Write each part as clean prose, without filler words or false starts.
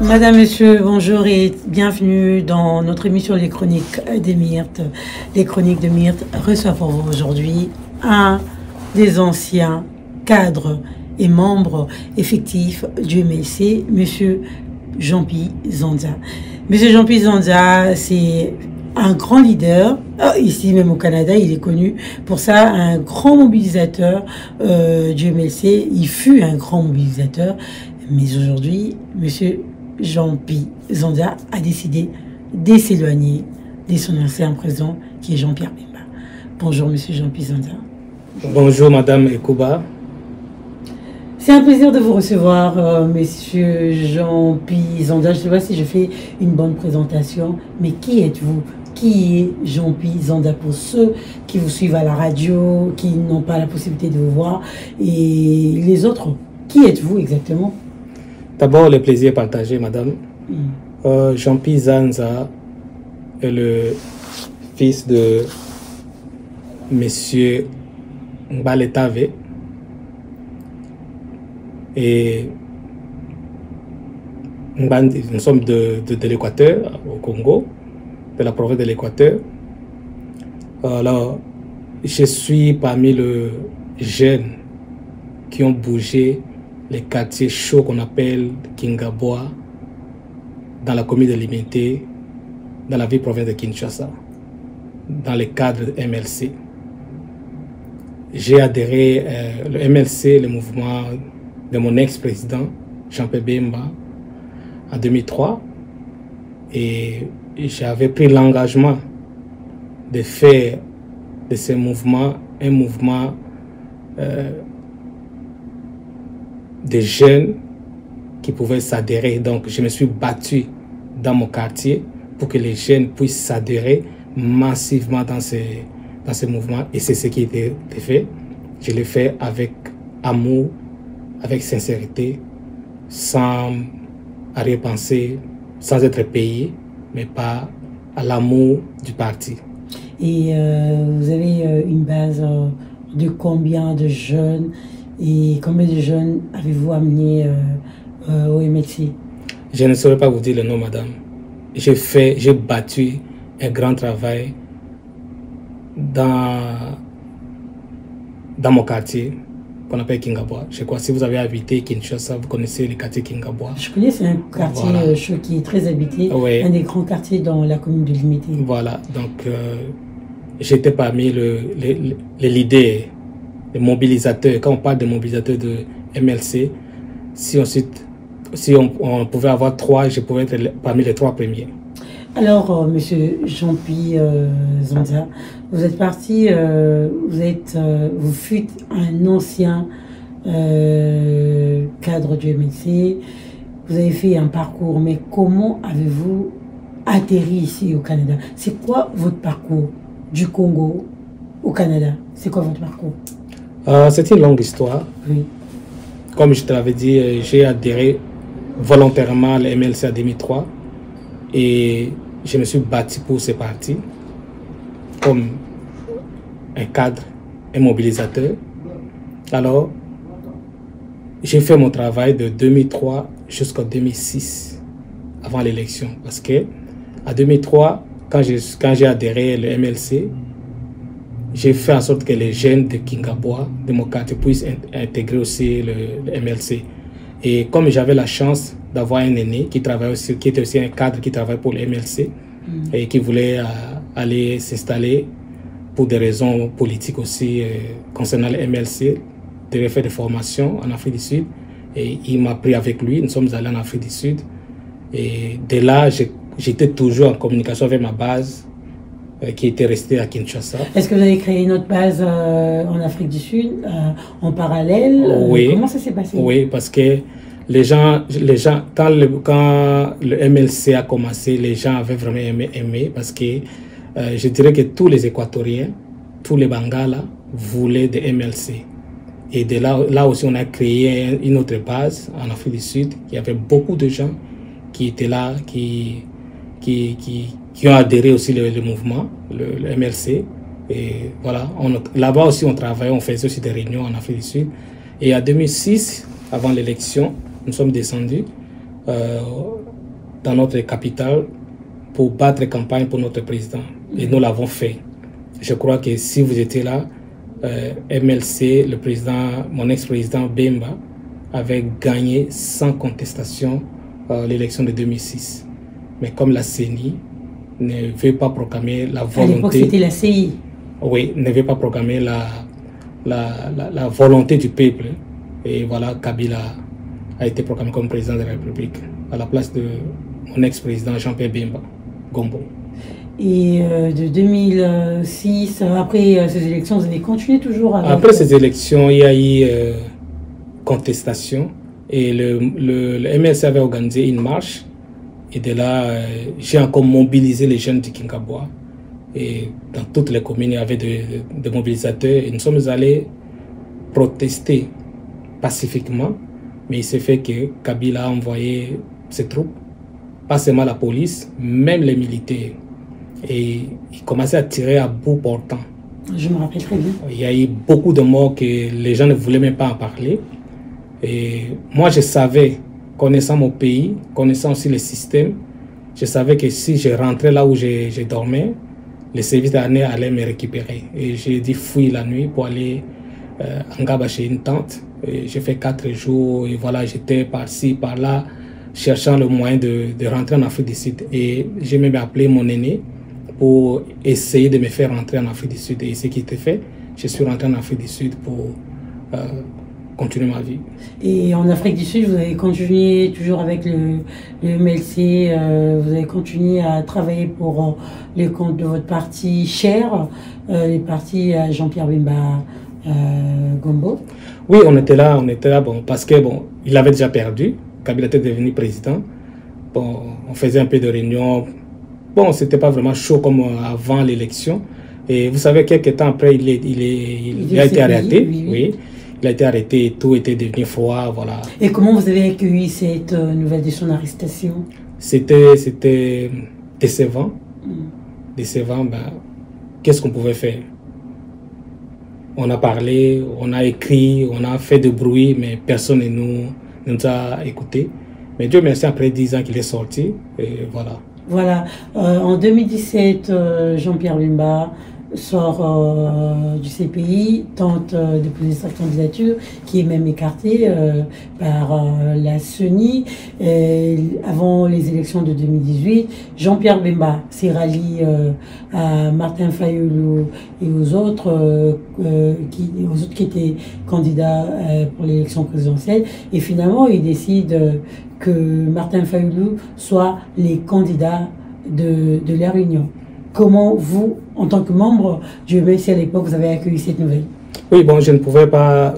Madame, Monsieur, bonjour et bienvenue dans notre émission Les Chroniques des Myrtes. Les Chroniques de Myrtes reçoivent pour vous aujourd'hui un des anciens cadres et membres effectifs du MLC, Monsieur Jean-Pi Zanda. Monsieur Jean-Pi Zanda, c'est un grand leader, ici même au Canada, il est connu pour ça, un grand mobilisateur du MLC. Il fut un grand mobilisateur, mais aujourd'hui, Monsieur Jean-Pi Zanda a décidé de s'éloigner de son ancien président qui est Jean-Pierre Bemba. Bonjour Monsieur Jean-Pi Zanda. Bonjour Madame Ekouba. C'est un plaisir de vous recevoir, Monsieur Jean-Pi Zanda. Je ne sais pas si je fais une bonne présentation, mais qui êtes-vous? Qui est Jean-Pi Zanda pour ceux qui vous suivent à la radio, qui n'ont pas la possibilité de vous voir, et les autres? Qui êtes-vous exactement? D'abord, le plaisir partagé, Madame. Jean-Pi Zanda est le fils de Monsieur Mbaletave. Et nous sommes de l'Équateur, au Congo, de la province de l'Équateur. Alors, je suis parmi les jeunes qui ont bougé les quartiers chauds qu'on appelle Kingaboa, dans la commune de Limité, dans la ville province de Kinshasa, dans le cadre de MLC. J'ai adhéré le MLC, le mouvement de mon ex-président, Jean-Pierre Bemba, en 2003. Et j'avais pris l'engagement de faire de ce mouvement un mouvement de jeunes qui pouvaient s'adhérer. Donc, je me suis battu dans mon quartier pour que les jeunes puissent s'adhérer massivement dans ce mouvement. Et c'est ce qui a été fait. Je l'ai fait avec amour, avec sincérité, sans arrière-pensée, sans être payé, mais pas à l'amour du parti. Et vous avez une base de combien de jeunes et combien de jeunes avez-vous amené au MLC? Je ne saurais pas vous dire le nom, madame. J'ai battu un grand travail dans mon quartier qu'on appelle Kingaboa. Je crois que si vous avez habité Kinshasa, vous connaissez le quartier Kingaboa. Je connais, c'est un quartier chaud qui est très habité, oui. Un des grands quartiers dans la commune de Limité. Voilà, donc j'étais parmi les leaders, les mobilisateurs. Quand on parle de mobilisateurs de MLC, si on pouvait avoir 3, je pouvais être parmi les 3 premiers. Alors, Monsieur Jean-Pi Zanda, vous êtes parti, vous fûtes un ancien cadre du MLC, vous avez fait un parcours, mais comment avez-vous atterri ici au Canada? C'est quoi votre parcours du Congo au Canada? C'est quoi votre parcours? C'est une longue histoire. Oui. Comme je te l'avais dit, j'ai adhéré volontairement à la MLC en 2003 et je me suis battu pour ce parti comme un cadre, un mobilisateur. Alors, j'ai fait mon travail de 2003 jusqu'en 2006, avant l'élection. Parce que en 2003, quand j'ai adhéré au MLC, j'ai fait en sorte que les jeunes de Kingaboa, de mon quartier, puissent intégrer aussi le MLC. Et comme j'avais la chance d'avoir un aîné qui travaillait aussi, qui était aussi un cadre qui travaille pour le MLC et qui voulait aller s'installer pour des raisons politiques aussi concernant le MLC, devait faire des formations en Afrique du Sud. Et il m'a pris avec lui, nous sommes allés en Afrique du Sud. Et de là, j'étais toujours en communication avec ma base qui était restée à Kinshasa. Est-ce que vous avez créé une autre base en Afrique du Sud, en parallèle? Oui. Comment ça s'est passé? Oui, parce que les gens quand le MLC a commencé, les gens avaient vraiment aimé parce que je dirais que tous les Équatoriens, tous les Bangala voulaient des MLC. Et de là aussi, on a créé une autre base en Afrique du Sud. Il y avait beaucoup de gens qui étaient là, qui ont adhéré aussi le mouvement, le MLC. Et voilà, là-bas aussi, on travaillait, on faisait aussi des réunions en Afrique du Sud. Et en 2006, avant l'élection, nous sommes descendus dans notre capitale pour battre campagne pour notre président. Et nous l'avons fait. Je crois que si vous étiez là, MLC, le président, mon ex-président Bemba, avait gagné sans contestation l'élection de 2006. Mais comme la CENI ne veut pas proclamer la volonté... À l'époque, c'était la CI. Oui, ne veut pas proclamer la volonté du peuple. Et voilà, Kabila a été proclamé comme président de la République à la place de mon ex-président Jean-Pierre Bemba Gombo. Et de 2006, après ces élections, vous avez continué toujours avec... Après ces élections, il y a eu contestation et le MLC avait organisé une marche. Et de là, j'ai encore mobilisé les jeunes du Kinkabwa. Et dans toutes les communes, il y avait des mobilisateurs. Et nous sommes allés protester pacifiquement. Mais il s'est fait que Kabila a envoyé ses troupes, pas seulement la police, même les militaires. Et il commençait à tirer à bout portant. Je me rappelle très bien. Il y a eu beaucoup de morts que les gens ne voulaient même pas en parler. Et moi, je savais, connaissant mon pays, connaissant aussi le système, je savais que si je rentrais là où je dormais, les services d'année allaient me récupérer. Et j'ai dit fouille la nuit pour aller en Gaba chez une tante. J'ai fait 4 jours et voilà, j'étais par-ci, par-là, cherchant le moyen de rentrer en Afrique du Sud. Et j'ai même appelé mon aîné pour essayer de me faire rentrer en Afrique du Sud. Et ce qui était fait, je suis rentré en Afrique du Sud pour continuer ma vie. Et en Afrique du Sud, vous avez continué toujours avec le MLC, vous avez continué à travailler pour les comptes de votre parti cher, les partis Jean-Pierre Bemba Gombo. Oui, on était là bon, parce que bon, il avait déjà perdu, Kabila était devenu président. Bon, on faisait un peu de réunions. Bon, c'était pas vraiment chaud comme avant l'élection. Et vous savez, quelques temps après, il a été arrêté. Oui. Il a été arrêté et tout était devenu froid, voilà. Et comment vous avez accueilli cette nouvelle de son arrestation? C'était décevant. Décevant, ben, qu'est-ce qu'on pouvait faire? On a parlé, on a écrit, on a fait de bruit, mais personne ne nous a écoutés. Mais Dieu merci, après 10 ans qu'il est sorti, et voilà. Voilà. En 2017, Jean-Pierre Bemba sort du CPI, tente de poser sa candidature, qui est même écartée par la CENI. Avant les élections de 2018, Jean-Pierre Bemba s'est rallié à Martin Fayoulou et aux autres qui étaient candidats pour l'élection présidentielle. Et finalement, il décide que Martin Fayoulou soit les candidats de la Réunion. Comment vous, en tant que membre du MLC à l'époque, vous avez accueilli cette nouvelle? Oui, bon, je ne pouvais pas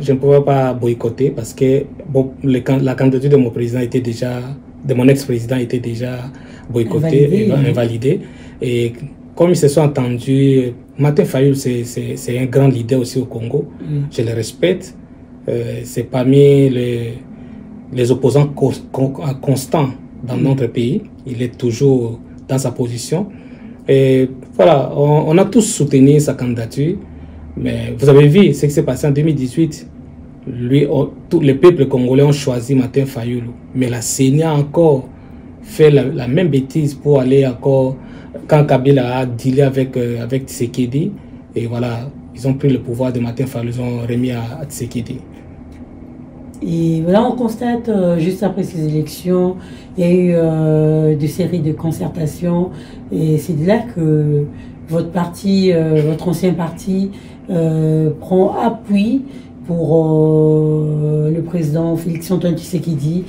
boycotter parce que bon, la candidature de mon président était déjà, de mon ex-président était déjà boycottée, invalidée. Et comme ils se sont entendus, Martin Fayoulou, c'est un grand leader aussi au Congo. Je le respecte. C'est parmi les opposants constants dans notre pays. Il est toujours dans sa position. Et voilà, on a tous soutenu sa candidature, mais vous avez vu ce qui s'est passé en 2018. Tous les peuples congolais ont choisi Martin Fayoulou, mais la CENI a encore fait la même bêtise pour aller encore, quand Kabila a dealé avec Tshisekedi, et voilà, ils ont pris le pouvoir de Martin Fayoulou, ils ont remis à Tshisekedi. Et voilà, on constate, juste après ces élections, il y a eu des séries de concertations. Et c'est de là que votre parti, votre ancien parti, prend appui pour le président Félix-Antoine Tshisekedi,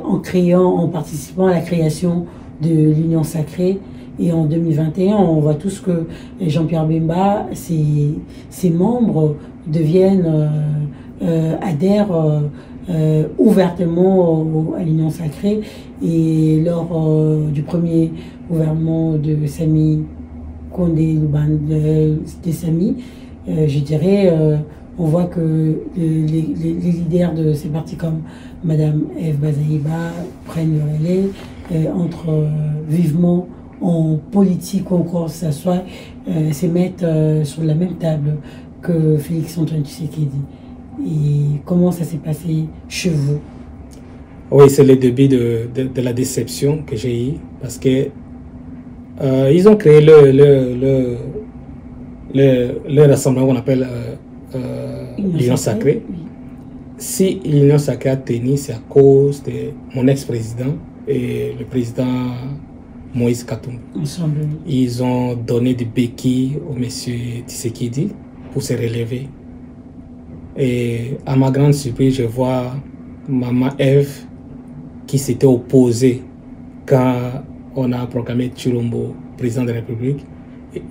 en participant à la création de l'Union Sacrée. Et en 2021, on voit tous que Jean-Pierre Bemba, ses membres deviennent... adhèrent ouvertement à l'Union Sacrée. Et lors du premier gouvernement de Sami Kondé de Sami, je dirais, on voit que les leaders de ces partis comme Madame Eve Bazaïba prennent le relais, entrent vivement en politique, ou encore s'assoient, se mettent sur la même table que Félix-Antoine Tshisekedi. Et comment ça s'est passé chez vous? Oui, c'est le début de la déception que j'ai eue parce que ils ont créé le rassemblement qu'on appelle l'Union Sacrée. Oui. Si l'Union Sacrée a tenu, c'est à cause de mon ex-président et le président Moïse Katumbi. Ensemble. Ils ont donné des béquilles au monsieur Tshisekedi pour se relever. Et à ma grande surprise, je vois maman Eve qui s'était opposée quand on a proclamé Tshilombo président de la République.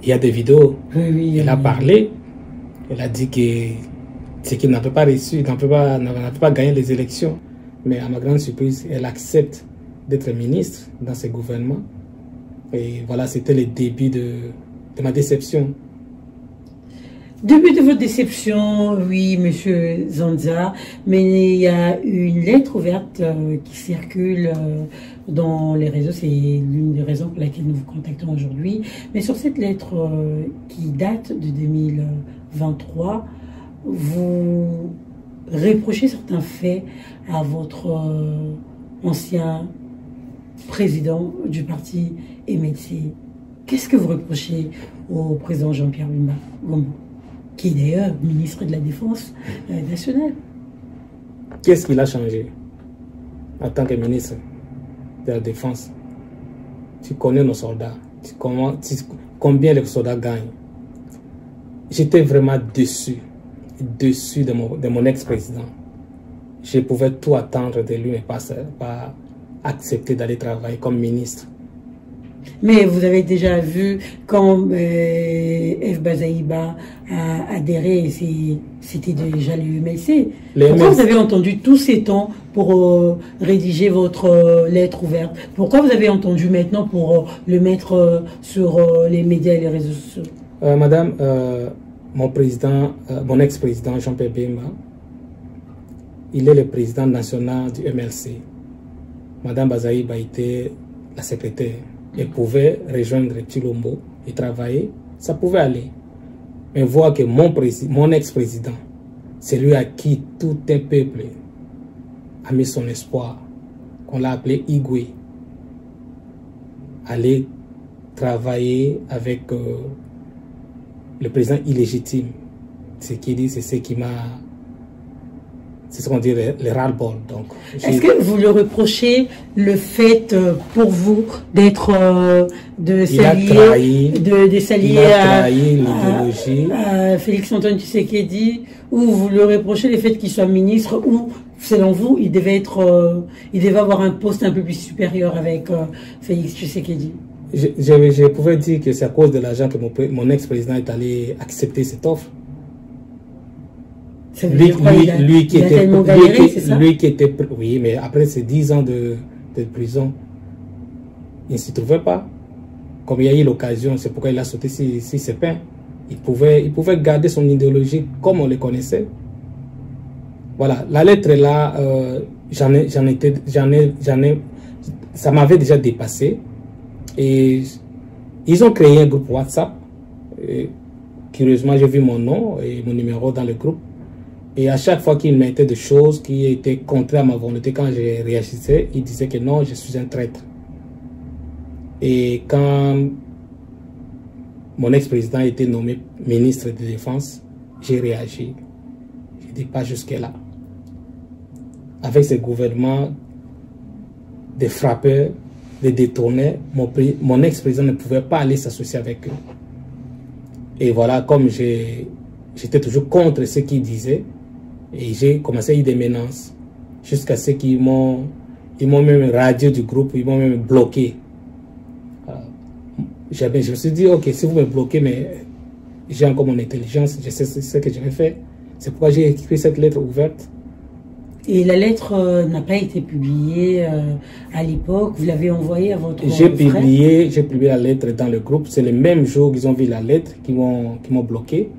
Il y a des vidéos. Oui, Elle a parlé. Elle a dit que Tshisekedi n'avait pas reçu, n'avait pas gagné les élections. Mais à ma grande surprise, elle accepte d'être ministre dans ce gouvernement. Et voilà, c'était le début de ma déception. Début de votre déception, oui, monsieur Nzanza, mais il y a une lettre ouverte qui circule dans les réseaux, c'est l'une des raisons pour laquelle nous vous contactons aujourd'hui. Mais sur cette lettre qui date de 2023, vous reprochez certains faits à votre ancien président du parti MLC. Qu'est-ce que vous reprochez au président Jean-Pierre Bemba Gombo, qui est d'ailleurs ministre de la Défense nationale? Qu'est-ce qu'il a changé en tant que ministre de la Défense? Tu connais nos soldats, combien les soldats gagnent. J'étais vraiment déçu de mon ex-président. Je pouvais tout attendre de lui, mais pas accepter d'aller travailler comme ministre. Mais vous avez déjà vu quand F. Bazaïba a adhéré, c'était déjà l'UMLC. Pourquoi vous avez entendu tous ces temps pour rédiger votre lettre ouverte? Pourquoi vous avez entendu maintenant pour le mettre sur les médias et les réseaux sociaux? Madame, mon ex-président Jean-Pierre Bemba, il est le président national du MLC. Madame Bazaïba était la secrétaire. Elle pouvait rejoindre Tshilombo et travailler, ça pouvait aller. Mais voir que mon ex-président, celui à qui tout un peuple a mis son espoir, qu'on l'a appelé Igwe, aller travailler avec le président illégitime, ce qu'il dit, c'est ce qui m'a... C'est ce qu'on dit, le ras-le-bol. Est-ce que vous le reprochez le fait pour vous d'être de s'allier à Félix Antoine Tshisekedi, ou vous le reprochez le fait qu'il soit ministre, ou selon vous il devait avoir un poste un peu plus supérieur avec Félix Tshisekedi? Je pouvais dire que c'est à cause de l'argent que mon ex-président est allé accepter cette offre. Lui qui était, oui, mais après ces 10 ans de prison, il ne s'y trouvait pas. Comme il y a eu l'occasion, c'est pourquoi il a sauté si ses pains. Il pouvait garder son idéologie comme on le connaissait. Voilà, la lettre est là, ça m'avait déjà dépassé. Et ils ont créé un groupe WhatsApp. Et, curieusement, j'ai vu mon nom et mon numéro dans le groupe. Et à chaque fois qu'il mettait des choses qui étaient contraires à ma volonté, quand je réagissais, il disait que non, je suis un traître. Et quand mon ex-président a été nommé ministre de Défense, j'ai réagi. Je ne dis pas jusque-là. Avec ce gouvernement de frappeurs, de détourneurs, mon ex-président ne pouvait pas aller s'associer avec eux. Et voilà, comme j'étais toujours contre ce qu'il disait, et j'ai commencé à y des menaces, jusqu'à ce qu'ils m'ont même radié du groupe, ils m'ont même bloqué. Je me suis dit, ok, si vous me bloquez, mais j'ai encore mon intelligence, je sais ce que je vais faire. C'est pourquoi j'ai écrit cette lettre ouverte. Et la lettre n'a pas été publiée à l'époque, vous l'avez envoyée à votre frère? J'ai publié la lettre dans le groupe, c'est le même jour qu'ils ont vu la lettre, qui m'ont bloqué.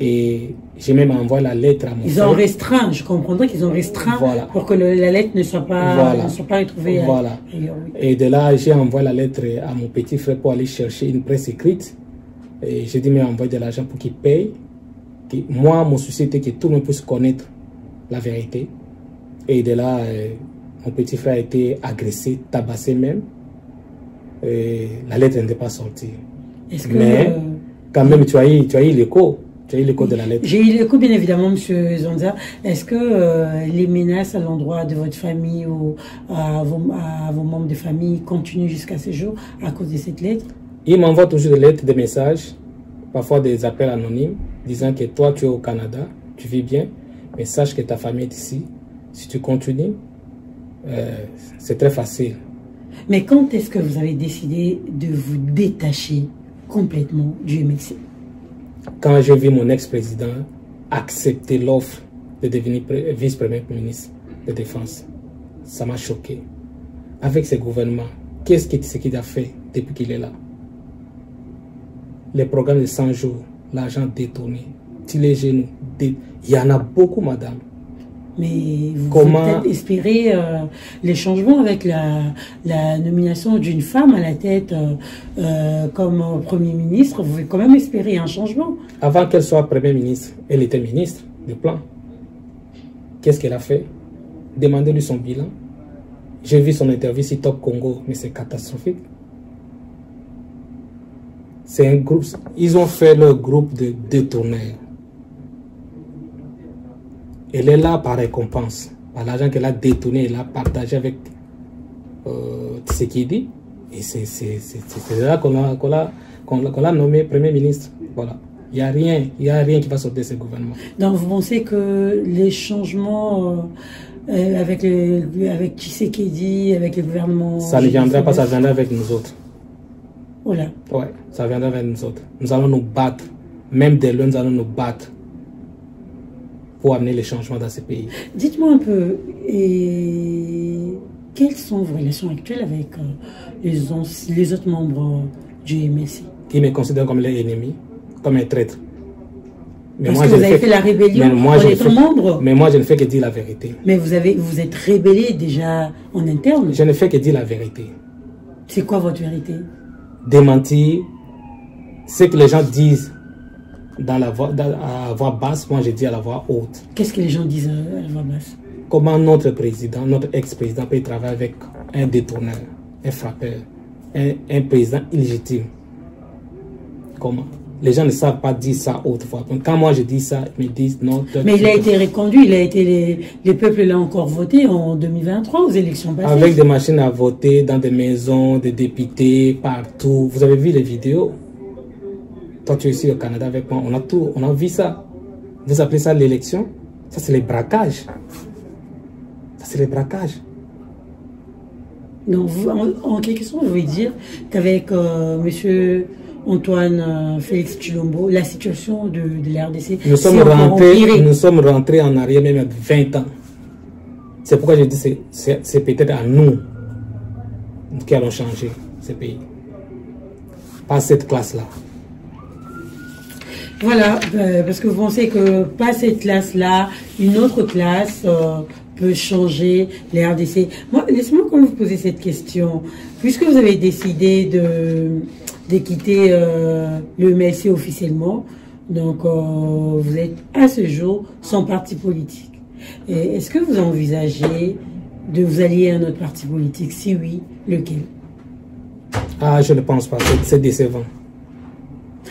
Et j'ai même envoyé la lettre à mon frère. Ils ont restreint, je comprendrais qu'ils ont restreint, voilà, pour que la lettre ne soit pas, retrouvée. Voilà. Et de là, j'ai envoyé la lettre à mon petit frère pour aller chercher une presse écrite. Et j'ai dit, mais envoyer de l'argent pour qu'il paye. Moi, mon souci était que tout le monde puisse connaître la vérité. Et de là, mon petit frère a été agressé, tabassé même. La lettre n'était pas sortie. Mais quand même, tu as eu l'écho. Tu as eu l'écho de la lettre. J'ai eu l'écho, bien évidemment, M. Zonza. Est-ce que les menaces à l'endroit de votre famille ou à vos membres de famille continuent jusqu'à ce jour à cause de cette lettre? Il m'envoie toujours des lettres, des messages, parfois des appels anonymes, disant que toi, tu es au Canada, tu vis bien, mais sache que ta famille est ici. Si tu continues, c'est très facile. Mais quand est-ce que vous avez décidé de vous détacher complètement du MLC? Quand j'ai vu mon ex-président accepter l'offre de devenir vice-premier ministre de Défense, ça m'a choqué. Avec ce gouvernement, qu'est-ce qu'il a fait depuis qu'il est là? Les programmes de 100 jours, l'argent détourné, les genoux, il y en a beaucoup, madame. Mais vous pouvez peut-être espérer les changements avec la nomination d'une femme à la tête comme Premier ministre. Vous pouvez quand même espérer un changement. Avant qu'elle soit Premier ministre, elle était ministre du plan. Qu'est-ce qu'elle a fait? Demandez-lui son bilan. J'ai vu son interview sur Top Congo, mais c'est catastrophique. C'est un groupe, ils ont fait leur groupe de détourneurs. Elle est là par récompense, par l'argent qu'elle a détourné, elle a partagé avec ce qu'il dit. Et c'est là qu'on l'a nommé Premier ministre. Voilà. Il n'y a rien qui va sortir de ce gouvernement. Donc vous pensez que les changements avec Tshisekedi, avec le gouvernement... Ça ne viendra pas, ça viendra avec nous autres. Voilà. Ouais, ça viendra avec nous autres. Nous allons nous battre. Même dès là, nous allons nous battre pour amener les changements dans ce pays. Dites-moi un peu, quelles sont vos relations actuelles avec les autres membres du MLC? Qui me considèrent comme les ennemis, comme un traître. Mais parce moi, que vous avez fait la rébellion en étant membre. Mais moi, je ne fais que dire la vérité. Mais vous êtes rébellé déjà en interne. Je ne fais que dire la vérité. C'est quoi votre vérité? Démentir ce que les gens disent à la voix basse, moi je dis à la voix haute. Qu'est-ce que les gens disent à la voix basse? Comment notre président, notre ex-président peut travailler avec un détourneur, un frappeur, un président illégitime? Comment? Les gens ne savent pas dire ça autrefois. Quand moi je dis ça, ils me disent non. Mais il a été reconduit, les peuples l'ont encore voté en 2023 aux élections passées. Avec des machines à voter dans des maisons, des députés, partout. Vous avez vu les vidéos? Toi, tu es ici au Canada avec moi, on a vu ça. Vous appelez ça l'élection? Ça, c'est les braquages. Ça, c'est les braquages. Donc, en quelque sorte, vous voulez dire qu'avec monsieur Antoine Félix Tshilombo, la situation de la RDC... Nous sommes rentrés en arrière même à 20 ans. C'est pourquoi je dis que c'est peut-être à nous qui allons changer ce pays. Pas cette classe-là. Voilà, parce que vous pensez que pas cette classe-là, une autre classe peut changer les RDC. Moi, laissez-moi quand même vous poser cette question. Puisque vous avez décidé de quitter le MLC officiellement, donc vous êtes à ce jour sans parti politique. Est-ce que vous envisagez de vous allier à un autre parti politique? Si oui, lequel? Ah, je ne pense pas, c'est décevant.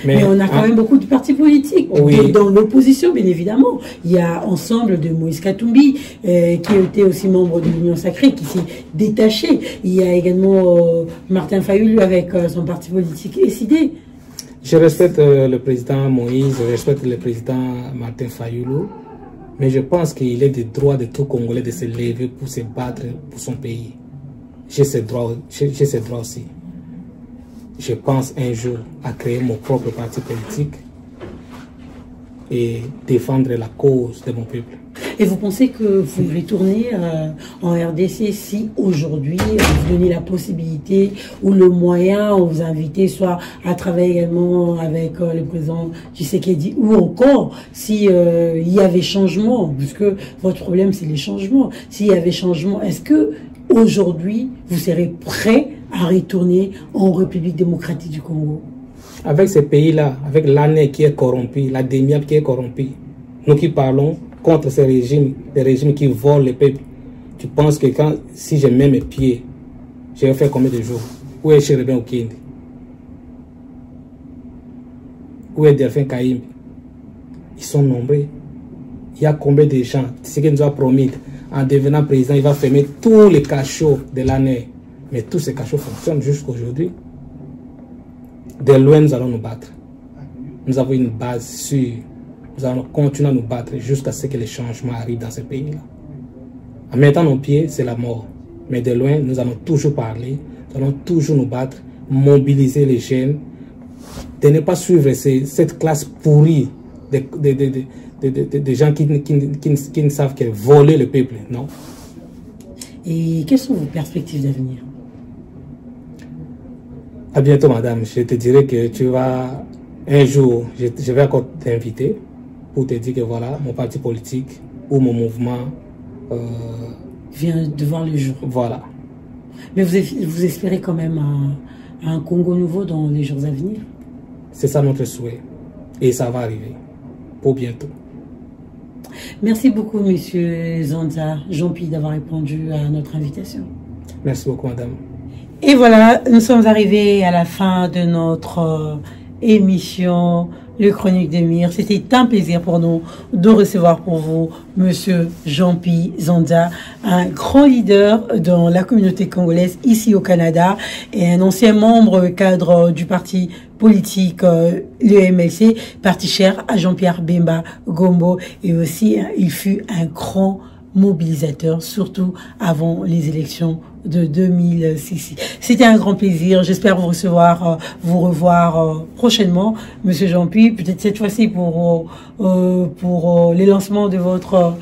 Mais on a quand même beaucoup de partis politiques. Oui. Dans l'opposition, bien évidemment. Il y a Ensemble de Moïse Katumbi, qui était aussi membre de l'Union Sacrée, qui s'est détaché. Il y a également Martin Fayoulou avec son parti politique SID. Je respecte le président Moïse, je respecte le président Martin Fayoulou, mais je pense qu'il est des droits de tout Congolais de se lever pour se battre pour son pays. J'ai ces droits aussi. Je pense un jour à créer mon propre parti politique et défendre la cause de mon peuple. Et vous pensez que vous retournez en RDC si aujourd'hui vous donnez la possibilité ou le moyen ou vous invitez soit à travailler également avec le président Tshisekedi ou encore si il y avait changement, puisque votre problème c'est les changements. S'il y avait changement, est-ce que aujourd'hui vous serez prêt à retourner en République démocratique du Congo? Avec ces pays-là, avec l'année qui est corrompue, la DEMIAP qui est corrompue, nous qui parlons contre ces régimes, des régimes qui volent les peuples, Tu penses que si je mets mes pieds, je vais faire combien de jours? Où est Cherubin Okindi? Où est Delphin Kaïmbi? Ils sont nombreux. Il y a combien de gens? Ce qu'il nous a promis, en devenant président, il va fermer tous les cachots de l'année. Mais tous ces cachots fonctionnent jusqu'à aujourd'hui. De loin, nous allons nous battre. Nous avons une base sûre. Nous allons continuer à nous battre jusqu'à ce que les changements arrivent dans ce pays-là. En mettant nos pieds, c'est la mort. Mais de loin, nous allons toujours parler. Nous allons toujours nous battre, mobiliser les jeunes, de ne pas suivre cette classe pourrie de gens qui ne savent que voler le peuple, non? Et quelles sont vos perspectives d'avenir? À bientôt, madame. Je te dirai que tu vas, un jour, je vais encore t'inviter pour te dire que voilà, mon parti politique ou mon mouvement vient de voir le jour. Voilà. Mais vous espérez quand même un Congo nouveau dans les jours à venir? C'est ça notre souhait. Et ça va arriver. Pour bientôt. Merci beaucoup, monsieur Zonza, Jean-Pierre, d'avoir répondu à notre invitation. Merci beaucoup, madame. Et voilà, nous sommes arrivés à la fin de notre émission, le Chronique d'Émir. C'était un plaisir pour nous de recevoir pour vous monsieur Jean-Pierre Zonza, un grand leader dans la communauté congolaise ici au Canada et un ancien membre cadre du parti politique, le MLC, parti cher à Jean-Pierre Bemba Gombo, et aussi il fut un grand mobilisateur, surtout avant les élections de 2006. C'était un grand plaisir. J'espère vous revoir prochainement, monsieur Jean-Pierre, peut-être cette fois-ci pour les lancements de votre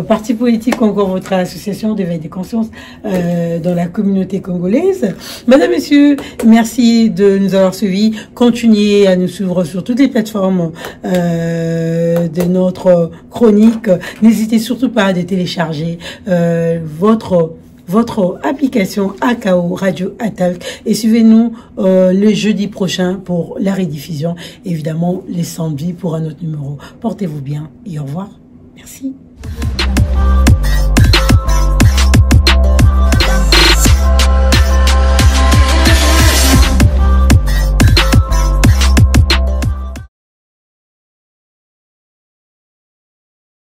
parti politique, encore votre association d'éveil des consciences dans la communauté congolaise. Madame, monsieur, merci de nous avoir suivis. Continuez à nous suivre sur toutes les plateformes de notre chronique. N'hésitez surtout pas à télécharger votre application AKO Radio Attaque et suivez-nous le jeudi prochain pour la rediffusion, évidemment les samedis pour un autre numéro. Portez-vous bien et au revoir. Merci.